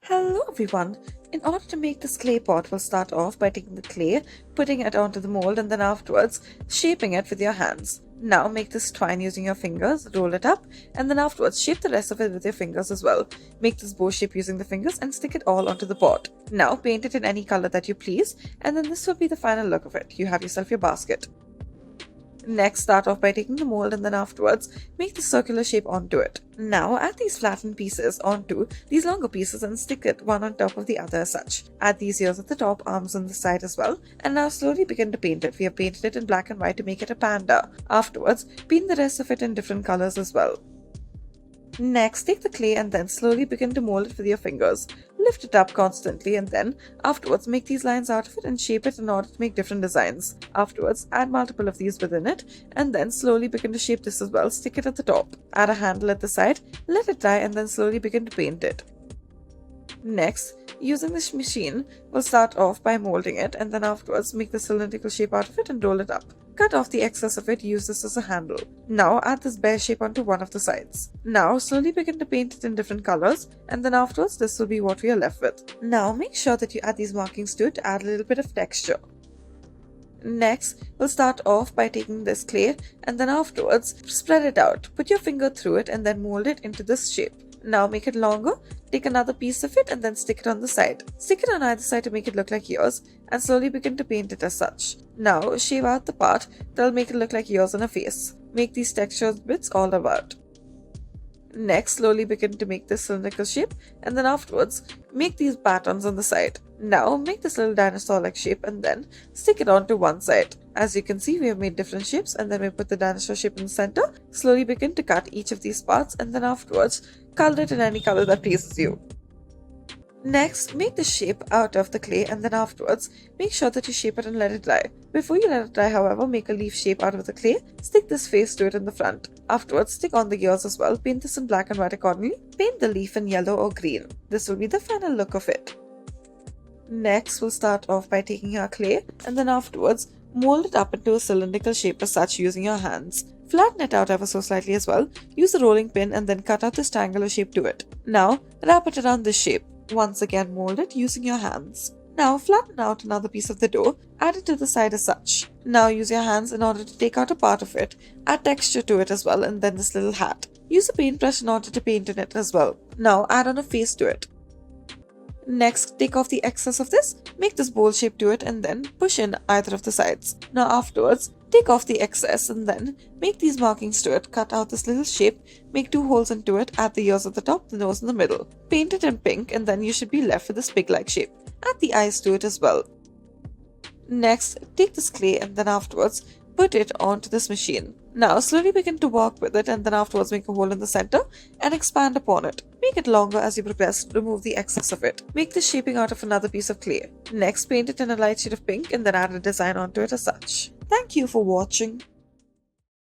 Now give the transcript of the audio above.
Hello everyone! In order to make this clay pot, we'll start off by taking the clay, putting it onto the mold and then afterwards shaping it with your hands. Now make this twine using your fingers, roll it up and then afterwards shape the rest of it with your fingers as well. Make this bow shape using the fingers and stick it all onto the pot. Now paint it in any color that you please and then this will be the final look of it. You have yourself your basket. Next, start off by taking the mold and then afterwards make the circular shape onto it. Now add these flattened pieces onto these longer pieces and stick it one on top of the other as such. Add these ears at the top, arms on the side as well, and now slowly begin to paint it. We have painted it in black and white to make it a panda. Afterwards, paint the rest of it in different colors as well. Next, take the clay and then slowly begin to mold it with your fingers. Lift it up constantly and then afterwards make these lines out of it and shape it in order to make different designs. Afterwards, add multiple of these within it and then slowly begin to shape this as well. Stick it at the top. Add a handle at the side, let it dry and then slowly begin to paint it. Next, using this machine, we'll start off by molding it and then afterwards make the cylindrical shape out of it and roll it up. Cut off the excess of it, use this as a handle. Now add this bear shape onto one of the sides. Now slowly begin to paint it in different colors and then afterwards this will be what we are left with. Now make sure that you add these markings to it to add a little bit of texture. Next, we'll start off by taking this clay and then afterwards spread it out. Put your finger through it and then mold it into this shape. Now make it longer, take another piece of it and then stick it on the side. Stick it on either side to make it look like ears and slowly begin to paint it as such. Now shave out the part that'll make it look like ears and a face. Make these textured bits all about. Next, slowly begin to make this cylindrical shape and then afterwards make these patterns on the side. Now make this little dinosaur-like shape and then stick it onto one side. As you can see, we have made different shapes and then we put the dinosaur shape in the center. Slowly begin to cut each of these parts and then afterwards color it in any color that pleases you. Next, make the shape out of the clay and then afterwards make sure that you shape it and let it dry. Before you let it dry, however, make a leaf shape out of the clay, stick this face to it in the front. Afterwards, stick on the ears as well, paint this in black and white accordingly, paint the leaf in yellow or green. This will be the final look of it. Next, we'll start off by taking our clay and then afterwards mold it up into a cylindrical shape as such using your hands. Flatten it out ever so slightly as well, use a rolling pin and then cut out this triangular shape to it. Now, wrap it around this shape. Once again mold it using your hands. Now flatten out another piece of the dough, add it to the side as such. Now use your hands in order to take out a part of it, add texture to it as well and then this little hat. Use a paintbrush in order to paint in it as well. Now add on a face to it. Next, take off the excess of this, make this bowl shape to it and then push in either of the sides. Now afterwards, take off the excess and then make these markings to it, cut out this little shape, make two holes into it, add the ears at the top, the nose in the middle. Paint it in pink and then you should be left with this pig-like shape. Add the eyes to it as well. Next, take this clay and then afterwards put it onto this machine. Now slowly begin to work with it and then afterwards make a hole in the center and expand upon it. Make it longer as you progress, remove the excess of it. Make the shaping out of another piece of clay. Next, paint it in a light shade of pink and then add a design onto it as such. Thank you for watching.